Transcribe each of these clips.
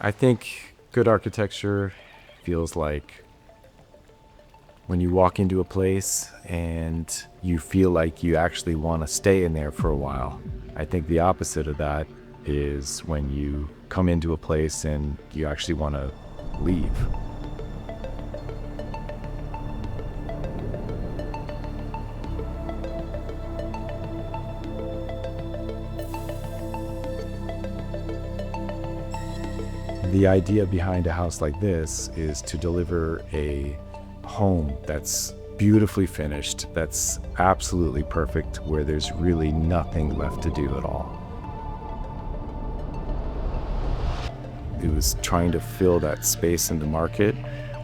I think good architecture feels like when you walk into a place and you feel like you actually want to stay in there for a while. I think the opposite of that is when you come into a place and you actually want to leave. The idea behind a house like this is to deliver a home that's beautifully finished, that's absolutely perfect, where there's really nothing left to do at all. It was trying to fill that space in the market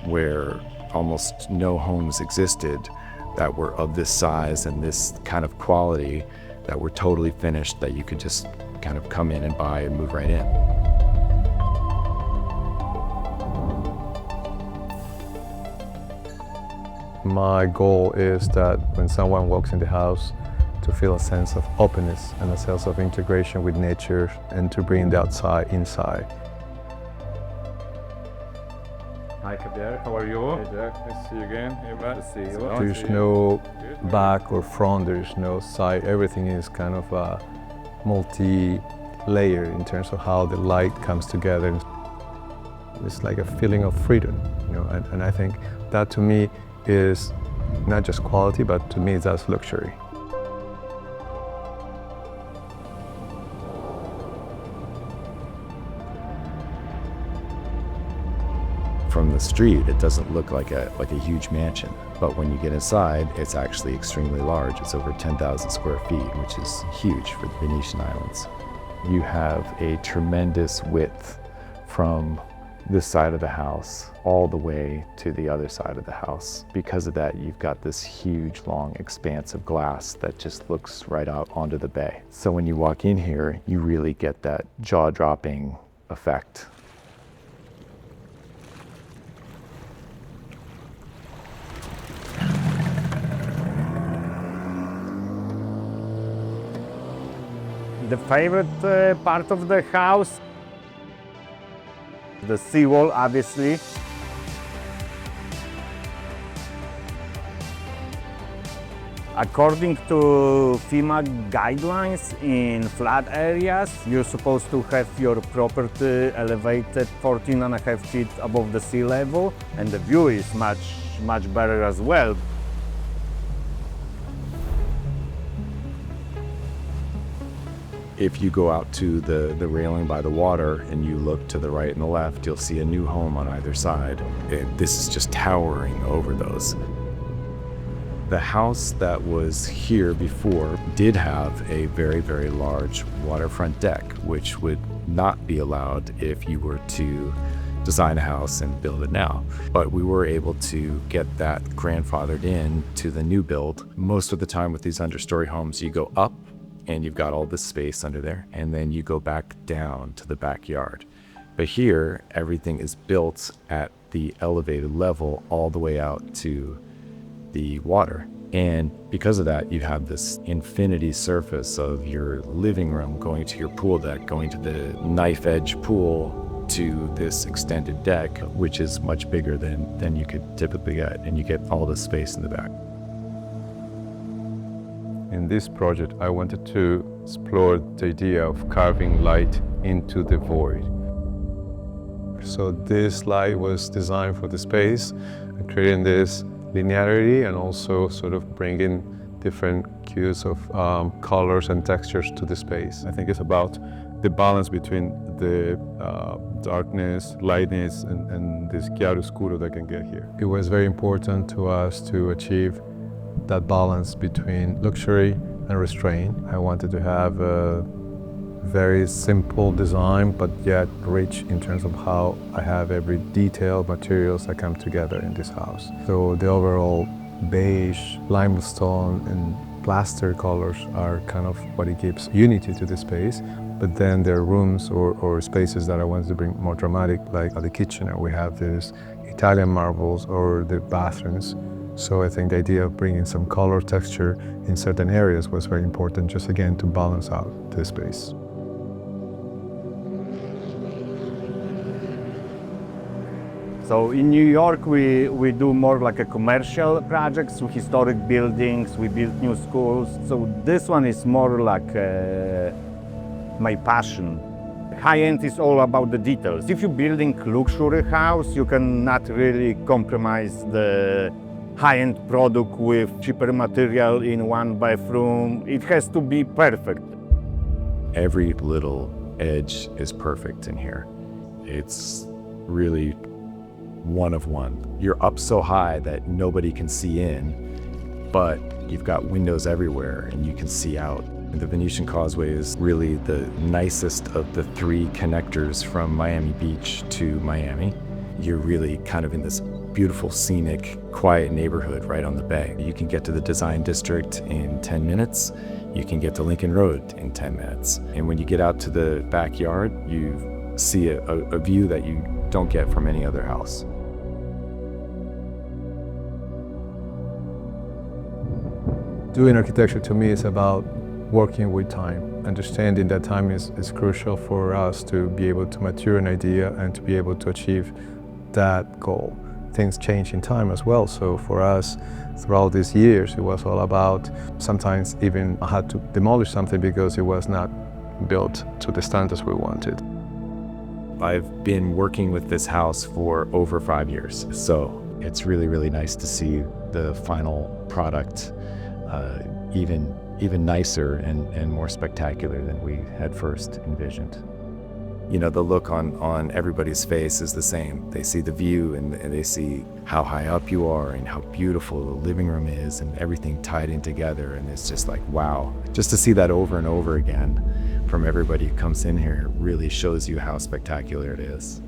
where almost no homes existed that were of this size and this kind of quality, that were totally finished, that you could just kind of come in and buy and move right in. My goal is that when someone walks in the house, to feel a sense of openness and a sense of integration with nature, and to bring the outside inside. Hi Javier, how are you? Hey Jack, nice to see you again. Hey Matt, nice to see you. There's no back or front, there's no side. Everything is kind of a multi-layer in terms of how the light comes together. It's like a feeling of freedom, and I think that to me is not just quality, but to me that's luxury. From the street, it doesn't look like a huge mansion, but when you get inside, it's actually extremely large. It's over 10,000 square feet, which is huge for the Venetian islands. You have a tremendous width from this side of the house all the way to the other side of the house. Because of that, you've got this huge, long expanse of glass that just looks right out onto the bay. So when you walk in here, you really get that jaw-dropping effect. The favorite part of the house, the seawall, obviously. According to FEMA guidelines, in flat areas, you're supposed to have your property elevated 14.5 feet above the sea level, and the view is much better as well. If you go out to the railing by the water and you look to the right and the left, you'll see a new home on either side. This is just towering over those. The house that was here before did have a very, very large waterfront deck, which would not be allowed if you were to design a house and build it now. But we were able to get that grandfathered in to the new build. Most of the time with these understory homes, you go up and you've got all this space under there, and then you go back down to the backyard. But here, everything is built at the elevated level all the way out to the water. And because of that, you have this infinity surface of your living room going to your pool deck, going to the knife edge pool, to this extended deck, which is much bigger than you could typically get, and you get all this space in the back. In this project, I wanted to explore the idea of carving light into the void. So this light was designed for the space, creating this linearity and also sort of bringing different hues of colors and textures to the space. I think it's about the balance between the darkness, lightness, and this chiaroscuro that I can get here. It was very important to us to achieve that balance between luxury and restraint. I wanted to have a very simple design, but yet rich in terms of how I have every detail, materials that come together in this house. So the overall beige, limestone, and plaster colors are kind of what it gives unity to the space. But then there are rooms or spaces that I wanted to bring more dramatic, like at the kitchen, we have this Italian marbles, or the bathrooms. So I think the idea of bringing some color texture in certain areas was very important, just again to balance out the space. So in New York, we do more like a commercial projects, historic buildings, we build new schools. So this one is more like my passion. High-end is all about the details. If you're building luxury house, you cannot really compromise the high-end product with cheaper material in one bathroom. It has to be perfect. Every little edge is perfect in here. It's really one of one. You're up so high that nobody can see in, but you've got windows everywhere and you can see out. The Venetian Causeway is really the nicest of the three connectors from Miami Beach to Miami. You're really kind of in this beautiful, scenic, quiet neighborhood right on the bay. You can get to the design district in 10 minutes. You can get to Lincoln Road in 10 minutes. And when you get out to the backyard, you see a view that you don't get from any other house. Doing architecture to me is about working with time, understanding that time is crucial for us to be able to mature an idea and to be able to achieve that goal. Things change in time as well, so for us, throughout these years, it was all about, sometimes even I had to demolish something because it was not built to the standards we wanted. I've been working with this house for over 5 years, so it's really, really nice to see the final product even nicer and more spectacular than we had first envisioned. You know, the look on everybody's face is the same. They see the view and they see how high up you are and how beautiful the living room is and everything tied in together, and it's just like, wow. Just to see that over and over again from everybody who comes in here really shows you how spectacular it is.